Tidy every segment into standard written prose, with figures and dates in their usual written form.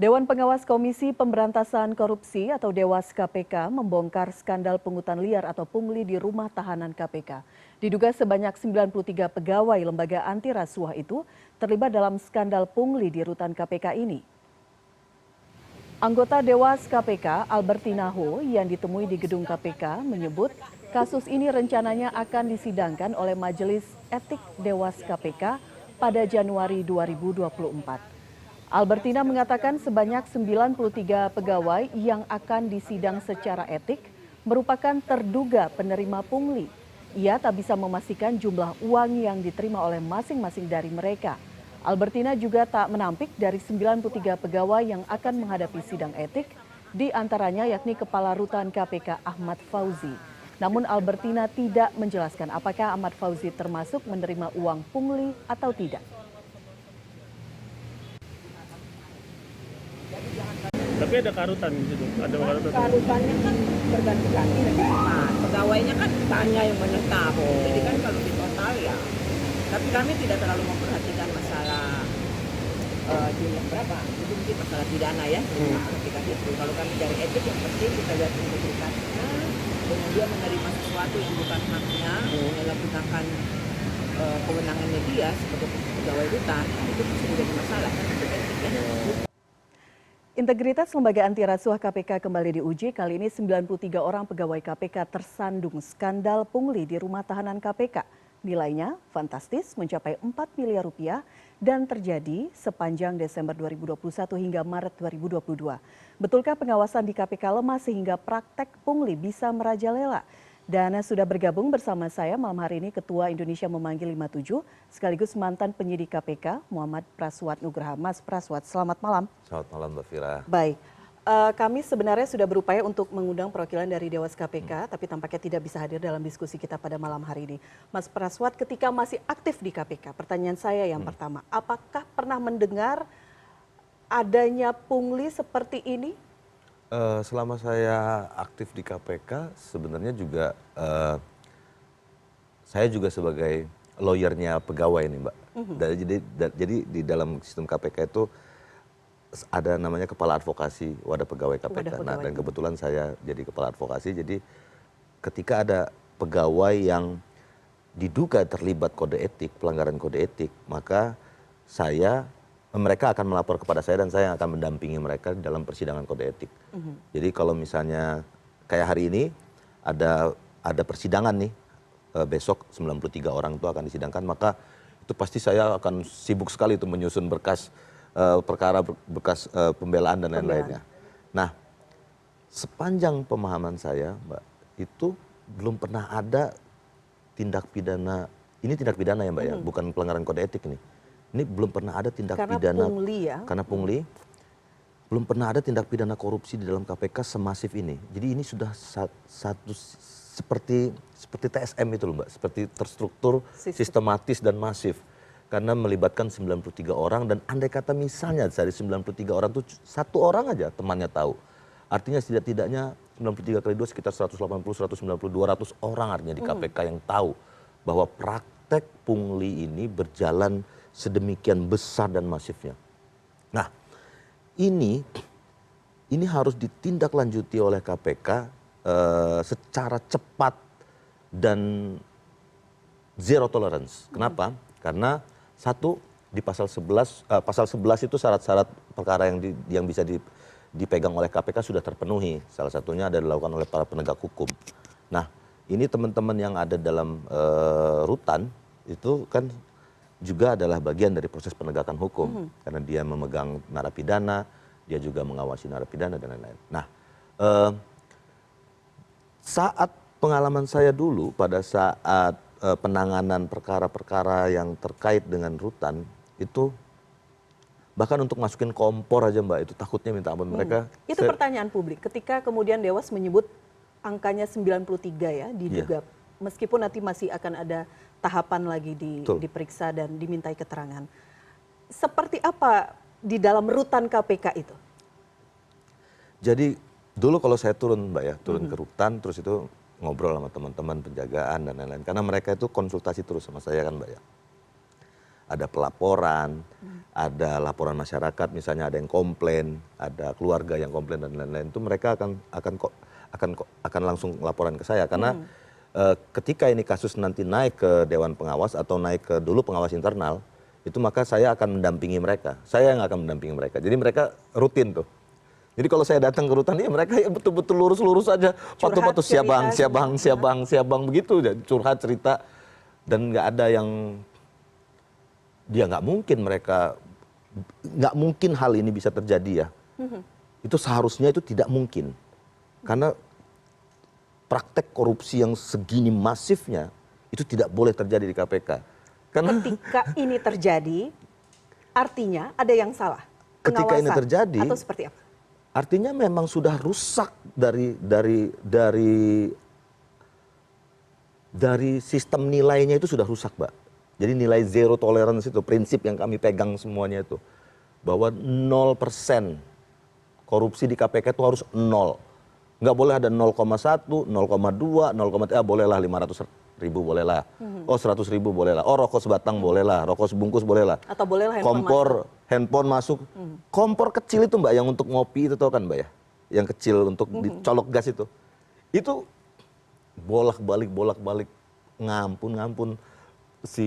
Dewan Pengawas Komisi Pemberantasan Korupsi atau Dewas KPK membongkar skandal pungutan liar atau pungli di rumah tahanan KPK. Diduga sebanyak 93 pegawai lembaga anti rasuah itu terlibat dalam skandal pungli di rutan KPK ini. Anggota Dewas KPK Albertina Ho yang ditemui di gedung KPK menyebut kasus ini rencananya akan disidangkan oleh Majelis Etik Dewas KPK pada Januari 2024. Albertina mengatakan sebanyak 93 pegawai yang akan disidang secara etik merupakan terduga penerima pungli. Ia tak bisa memastikan jumlah uang yang diterima oleh masing-masing dari mereka. Albertina juga tak menampik dari 93 pegawai yang akan menghadapi sidang etik, di antaranya yakni Kepala Rutan KPK Ahmad Fauzi. Namun Albertina tidak menjelaskan apakah Ahmad Fauzi termasuk menerima uang pungli atau tidak. Tapi ada karutan di situ, ada karutan. Karutannya kan berganti-ganti lagi cepat. Pegawainya kan tanya yang menetap. Jadi kan kalau di total ya. Tapi kami tidak terlalu memperhatikan masalah jumlah berapa. Itu mungkin masalah pidana ya. Kalau kami dari etik yang penting kita lihat integritasnya. Kemudian menerima sesuatu yang bukan haknya, menyalahgunakan kewenangannya dia sebagai pegawai rutan, itu pasti menjadi masalah kan untuk etiknya. Integritas lembaga anti rasuah KPK kembali diuji. Kali ini 93 orang pegawai KPK tersandung skandal pungli di rumah tahanan KPK. Nilainya fantastis mencapai 4 miliar rupiah dan terjadi sepanjang Desember 2021 hingga Maret 2022. Betulkah pengawasan di KPK lemah sehingga praktek pungli bisa merajalela? Dan sudah bergabung bersama saya malam hari ini Ketua Indonesia Memanggil 57 sekaligus mantan penyidik KPK Muhammad Praswat Nugraha. Mas Praswat, selamat malam. Selamat malam Mbak Fira. Baik, kami sebenarnya sudah berupaya untuk mengundang perwakilan dari Dewas KPK, tapi tampaknya tidak bisa hadir dalam diskusi kita pada malam hari ini. Mas Praswat, ketika masih aktif di KPK, pertanyaan saya yang pertama, apakah pernah mendengar adanya pungli seperti ini? Selama saya aktif di KPK, sebenarnya juga saya juga sebagai lawyernya pegawai nih Mbak. Jadi di dalam sistem KPK itu ada namanya Kepala Advokasi Wadah Pegawai KPK. Nah, dan kebetulan saya jadi Kepala Advokasi, jadi ketika ada pegawai yang diduga terlibat kode etik, pelanggaran kode etik, maka mereka akan melapor kepada saya dan saya akan mendampingi mereka dalam persidangan kode etik. Jadi kalau misalnya kayak hari ini ada persidangan nih, besok 93 orang itu akan disidangkan, maka itu pasti saya akan sibuk sekali itu menyusun berkas perkara, berkas pembelaan dan lain-lainnya. Nah, sepanjang pemahaman saya, Mbak, itu belum pernah ada tindak pidana, ini tindak pidana ya Mbak ya, bukan pelanggaran kode etik ini. Ini belum pernah ada tindak pidana pungli ya? Karena pungli, belum pernah ada tindak pidana korupsi di dalam KPK semasif ini. Jadi ini sudah satu seperti TSM itu loh Mbak, seperti terstruktur, sistematis dan masif. Karena melibatkan 93 orang dan andai kata misalnya dari 93 orang itu satu orang aja temannya tahu. Artinya setidaknya 93 kali 2 sekitar 180, 190, 200 orang artinya di KPK yang tahu bahwa praktek pungli ini berjalan sedemikian besar dan masifnya. Nah, ini harus ditindaklanjuti oleh KPK secara cepat dan zero tolerance. Kenapa? Karena satu, di pasal 11 itu syarat-syarat perkara yang bisa dipegang oleh KPK sudah terpenuhi. Salah satunya ada dilakukan oleh para penegak hukum. Nah, ini teman-teman yang ada dalam rutan itu kan juga adalah bagian dari proses penegakan hukum. Karena dia memegang narapidana, dia juga mengawasi narapidana dan lain-lain. Nah, saat pengalaman saya dulu pada saat penanganan perkara-perkara yang terkait dengan rutan, itu bahkan untuk masukin kompor aja Mbak, itu takutnya minta ampun mereka. Itu pertanyaan publik, ketika kemudian Dewas menyebut angkanya 93 ya, diduga. Meskipun nanti masih akan ada tahapan lagi diperiksa dan dimintai keterangan. Seperti apa di dalam rutan KPK itu? Jadi dulu kalau saya turun Mbak ya, turun ke rutan terus itu ngobrol sama teman-teman penjagaan dan lain-lain. Karena mereka itu konsultasi terus sama saya kan Mbak ya. ada pelaporan, ada laporan masyarakat, misalnya ada yang komplain, ada keluarga yang komplain dan lain-lain, itu mereka akan langsung laporan ke saya karena ketika ini kasus nanti naik ke Dewan Pengawas atau naik ke dulu pengawas internal, itu maka saya akan mendampingi mereka. Saya yang akan mendampingi mereka. Jadi mereka rutin tuh. Jadi kalau saya datang ke rutan, ya mereka ya betul-betul lurus-lurus aja. Patu-patu siap bang, begitu. Curhat cerita. Dan nggak ada yang, dia nggak mungkin hal ini bisa terjadi ya. Itu seharusnya itu tidak mungkin. Karena praktek korupsi yang segini masifnya itu tidak boleh terjadi di KPK. Karena Ketika ini terjadi, artinya ada yang salah. ketika ini Pengawasan terjadi, atau seperti apa? artinya memang sudah rusak dari sistem nilainya itu sudah rusak, Mbak. Jadi nilai zero tolerance itu prinsip yang kami pegang semuanya itu bahwa 0% korupsi di KPK itu harus 0. Nggak boleh ada 0,1, 0,2, 0,3, bolehlah 500.000 bolehlah. Oh 100.000 bolehlah. Oh rokok sebatang bolehlah, rokok sebungkus bolehlah. Atau bolehlah handphone masuk. Kompor kecil itu Mbak yang untuk ngopi itu tahu kan Mbak ya? Yang kecil untuk dicolok gas itu. Itu bolak-balik ngampun si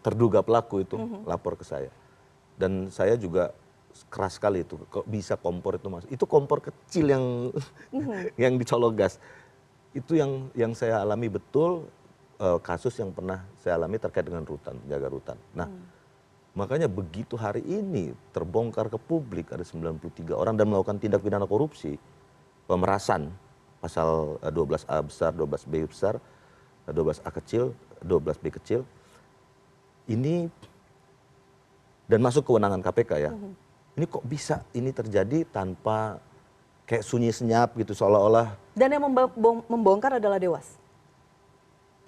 terduga pelaku itu lapor ke saya. Dan saya juga keras sekali itu, kok bisa kompor itu masuk. Itu kompor kecil yang dicolok gas. Itu yang saya alami betul, kasus yang pernah saya alami terkait dengan rutan, penjaga rutan. Nah, makanya begitu hari ini terbongkar ke publik ada 93 orang dan melakukan tindak pidana korupsi, pemerasan, pasal 12A besar, 12B besar, 12A kecil, 12B kecil, ini dan masuk kewenangan KPK ya. Ini kok bisa ini terjadi tanpa kayak sunyi senyap gitu seolah-olah. Dan yang membongkar adalah Dewas?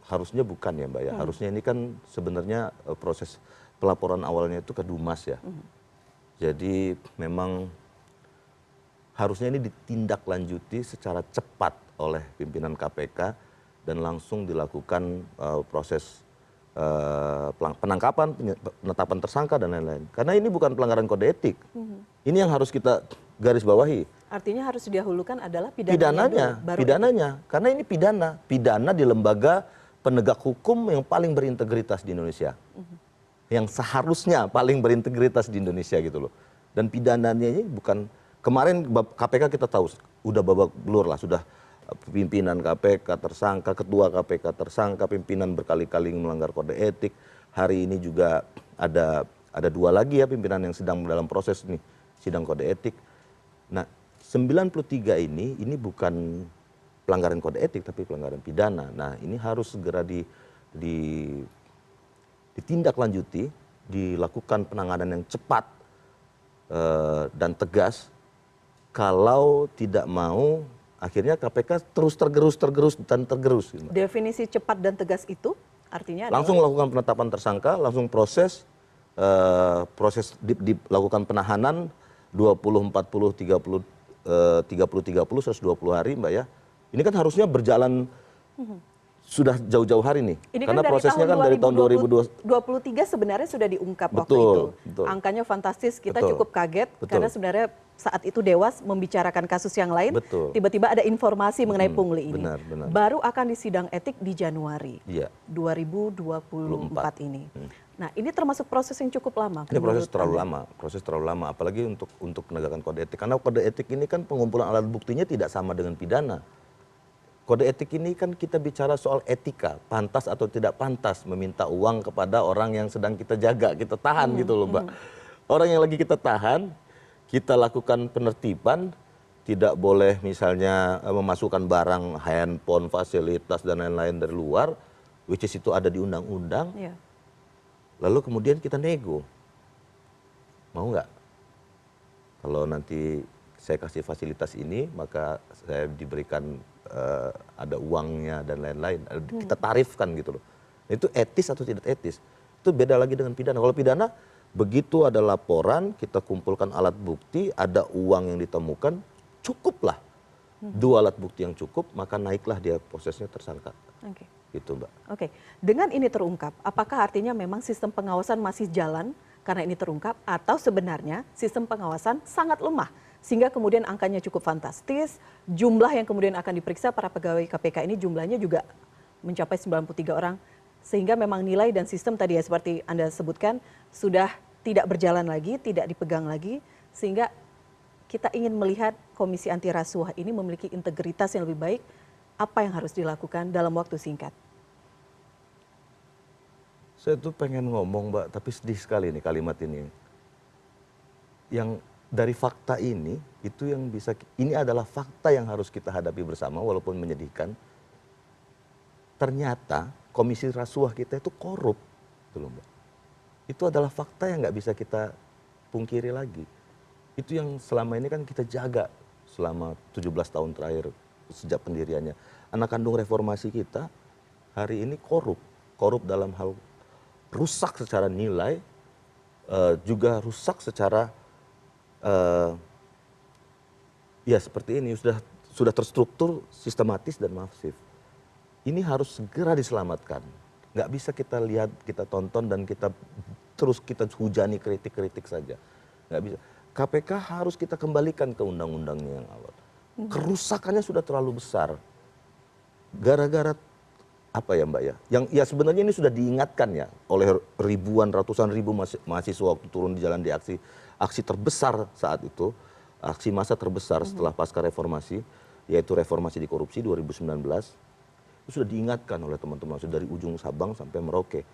Harusnya bukan ya Mbak ya. Harusnya ini kan sebenarnya proses pelaporan awalnya itu ke Dumas ya. Jadi memang harusnya ini ditindaklanjuti secara cepat oleh pimpinan KPK dan langsung dilakukan proses penangkapan, penetapan tersangka dan lain-lain. Karena ini bukan pelanggaran kode etik. Ini yang harus kita garis bawahi. Artinya harus didahulukan adalah Pidananya. Karena ini pidana di lembaga penegak hukum yang paling berintegritas di Indonesia. Yang seharusnya paling berintegritas di Indonesia gitu loh. Dan pidananya ini bukan, kemarin KPK kita tahu udah babak belur lah, sudah pimpinan KPK tersangka, ketua KPK tersangka, pimpinan berkali-kali melanggar kode etik. Hari ini juga ada 2 lagi ya pimpinan yang sedang dalam proses nih sidang kode etik. Nah, 93 ini bukan pelanggaran kode etik tapi pelanggaran pidana. Nah, ini harus segera ditindaklanjuti, dilakukan penanganan yang cepat dan tegas. Kalau tidak mau akhirnya KPK terus tergerus. Definisi cepat dan tegas itu artinya adalah? Langsung lakukan penetapan tersangka, langsung proses dilakukan penahanan 20, 40, 30, 120 hari Mbak ya. Ini kan harusnya berjalan sudah jauh-jauh hari nih. Ini karena kan prosesnya kan dari tahun 2023 sebenarnya sudah diungkap waktu itu. Angkanya fantastis, kita cukup kaget karena sebenarnya saat itu Dewas membicarakan kasus yang lain, tiba-tiba ada informasi mengenai pungli ini. Benar. Baru akan disidang etik di Januari 2024 ini. Nah, ini termasuk proses yang cukup lama. Ini proses terlalu lama, apalagi untuk penegakan kode etik. Karena kode etik ini kan pengumpulan alat buktinya tidak sama dengan pidana. Kode etik ini kan kita bicara soal etika, pantas atau tidak pantas meminta uang kepada orang yang sedang kita jaga, kita tahan gitu loh Mbak. Orang yang lagi kita tahan, kita lakukan penertiban, tidak boleh misalnya memasukkan barang, handphone, fasilitas dan lain-lain dari luar, which is itu ada di undang-undang. Lalu kemudian kita nego. Mau nggak? Kalau nanti saya kasih fasilitas ini, maka saya diberikan ada uangnya dan lain-lain. Kita tarifkan gitu loh. Itu etis atau tidak etis? Itu beda lagi dengan pidana. Kalau pidana, begitu ada laporan, kita kumpulkan alat bukti, ada uang yang ditemukan, cukuplah. 2 alat bukti yang cukup, maka naiklah dia prosesnya tersangka. gitu Mbak. Oke, dengan ini terungkap, apakah artinya memang sistem pengawasan masih jalan karena ini terungkap, atau sebenarnya sistem pengawasan sangat lemah sehingga kemudian angkanya cukup fantastis, jumlah yang kemudian akan diperiksa para pegawai KPK ini jumlahnya juga mencapai 93 orang, sehingga memang nilai dan sistem tadi ya seperti Anda sebutkan sudah tidak berjalan lagi, tidak dipegang lagi, sehingga kita ingin melihat Komisi Anti Rasuah ini memiliki integritas yang lebih baik. Apa yang harus dilakukan dalam waktu singkat? Saya tuh pengen ngomong Mbak, tapi sedih sekali nih kalimat ini. Yang dari fakta ini, itu yang bisa, ini adalah fakta yang harus kita hadapi bersama walaupun menyedihkan. Ternyata Komisi Rasuah kita itu korup, gitu loh Mbak. Itu adalah fakta yang nggak bisa kita pungkiri lagi. Itu yang selama ini kan kita jaga selama 17 tahun terakhir sejak pendiriannya. Anak kandung reformasi kita hari ini korup dalam hal rusak secara nilai, juga rusak secara ya seperti ini sudah terstruktur, sistematis dan masif. Ini harus segera diselamatkan. Nggak bisa kita lihat, kita tonton dan kita hujani kritik-kritik saja. Nggak bisa. KPK harus kita kembalikan ke undang-undangnya yang awal. Kerusakannya sudah terlalu besar. Gara-gara apa ya Mbak ya? Yang ya sebenarnya ini sudah diingatkan ya oleh ratusan ribu mahasiswa waktu turun di jalan di aksi terbesar saat itu, aksi massa terbesar setelah pasca reformasi, yaitu reformasi di korupsi 2019. Itu sudah diingatkan oleh teman-teman dari ujung Sabang sampai Merauke.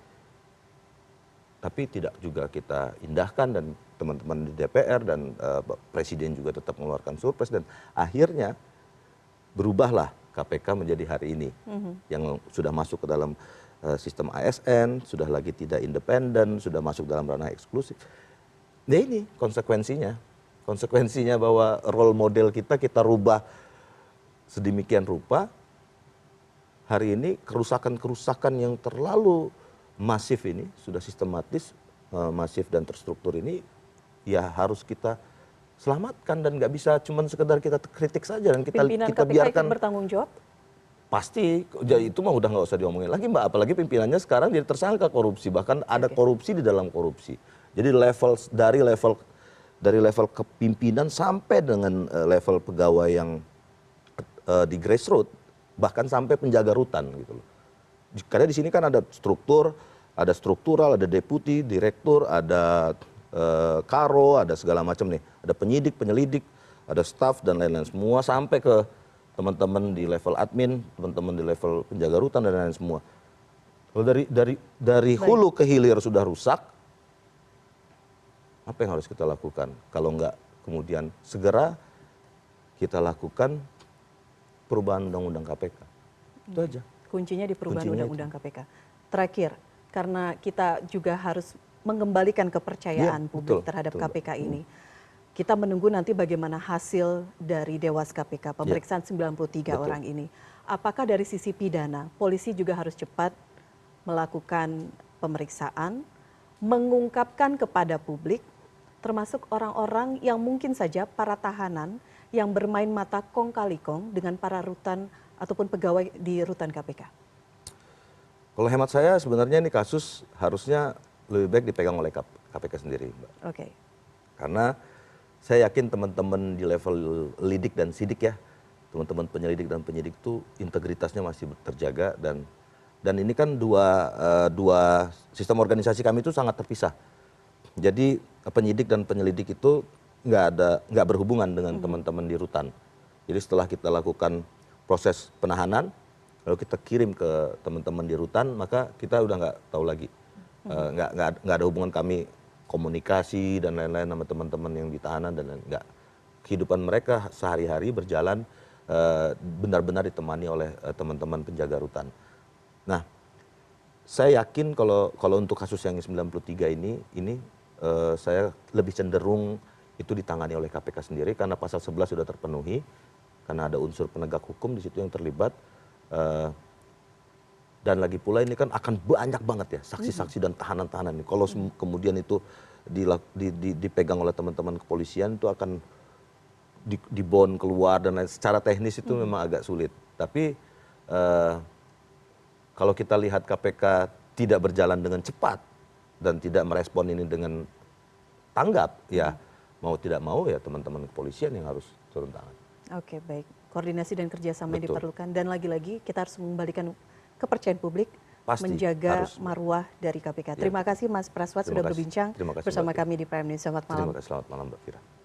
Tapi tidak juga kita indahkan dan teman-teman di DPR dan Presiden juga tetap mengeluarkan surprise dan akhirnya berubahlah KPK menjadi hari ini yang sudah masuk ke dalam sistem ASN, sudah lagi tidak independen, sudah masuk dalam ranah eksklusif. Nah ini konsekuensinya bahwa role model kita rubah sedemikian rupa. Hari ini kerusakan-kerusakan yang terlalu masif ini, sudah sistematis, masif dan terstruktur ini, ya harus kita selamatkan dan nggak bisa cuma sekedar kita kritik saja dan kita KPK biarkan. ikut bertanggung jawab? Pasti, itu mah udah nggak usah diomongin lagi Mbak, apalagi pimpinannya sekarang jadi tersangka korupsi, bahkan ada korupsi di dalam korupsi. Jadi dari level kepimpinan sampai dengan level pegawai yang di grassroots, bahkan sampai penjaga rutan gitu loh. Karena di sini kan ada struktural, ada deputi, direktur, ada karo, ada segala macam nih. Ada penyidik, penyelidik, ada staf dan lain-lain semua sampai ke teman-teman di level admin, teman-teman di level penjaga rutan dan lain-lain semua. Kalau dari hulu ke hilir sudah rusak, apa yang harus kita lakukan? Kalau enggak kemudian segera kita lakukan perubahan undang-undang KPK. Itu aja. Kuncinya di perubahan undang-undang KPK. Terakhir, karena kita juga harus mengembalikan kepercayaan publik terhadap KPK ini. Kita menunggu nanti bagaimana hasil dari Dewas KPK, pemeriksaan 93 orang ini. Apakah dari sisi pidana, polisi juga harus cepat melakukan pemeriksaan, mengungkapkan kepada publik, termasuk orang-orang yang mungkin saja para tahanan yang bermain mata kong kali kong dengan para rutan ataupun pegawai di rutan KPK? Kalau hemat saya sebenarnya ini kasus harusnya lebih baik dipegang oleh KPK sendiri, Mbak. Oke. Karena saya yakin teman-teman di level lidik dan sidik ya, teman-teman penyelidik dan penyidik itu integritasnya masih terjaga dan ini kan dua sistem organisasi kami itu sangat terpisah. Jadi penyidik dan penyelidik itu nggak berhubungan dengan teman-teman di rutan. Jadi setelah kita lakukan proses penahanan, lalu kita kirim ke teman-teman di rutan, maka kita udah nggak tahu lagi, nggak ada hubungan kami komunikasi dan lain-lain sama teman-teman yang di tahanan dan nggak. Kehidupan mereka sehari-hari berjalan benar-benar ditemani oleh teman-teman penjaga rutan. Nah, saya yakin kalau untuk kasus yang 93 ini saya lebih cenderung itu ditangani oleh KPK sendiri karena pasal 11 sudah terpenuhi, karena ada unsur penegak hukum di situ yang terlibat. Dan lagi pula ini kan akan banyak banget ya saksi-saksi dan tahanan-tahanan ini. Kalau kemudian itu dipegang oleh teman-teman kepolisian itu akan dibond keluar dan lain. Secara teknis itu memang agak sulit. Tapi Kalau kita lihat KPK tidak berjalan dengan cepat dan tidak merespon ini dengan tanggap, ya mau tidak mau ya teman-teman kepolisian yang harus turun tangan. Oke, baik. Koordinasi dan kerjasama yang Betul. diperlukan. Dan lagi-lagi kita harus mengembalikan kepercayaan publik, Pasti, menjaga harus. marwah dari KPK. Ya. Terima kasih Mas Praswat Terima sudah kasih. berbincang Terima kasih, bersama Mbak kami di Prime News. Selamat malam. Terima kasih, selamat malam Mbak Fira.